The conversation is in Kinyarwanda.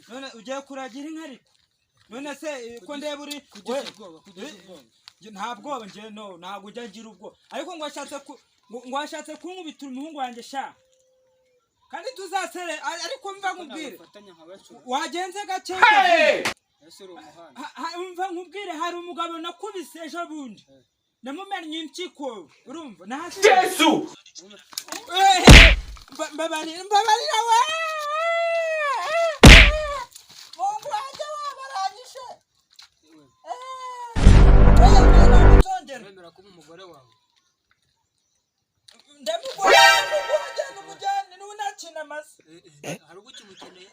none ugiye kuragira inka ariko none se ko ndeba uri ntabwo nje no ntabwo ujya ngira ubwo ariko ngo washatse kunkubita umuhungu wanjye sha kandi tuzasere ariko mva nkubwire wagenze gake mva nkubwire hari umugabo nakubise ejo bundi namumennye impyiko urumva nahasi Yesu mbabarira we mungu wanjye wabaranyishe Wemera kuba umugore wawe ndamugora umujyane n'unakina amase hari ugukimukeneye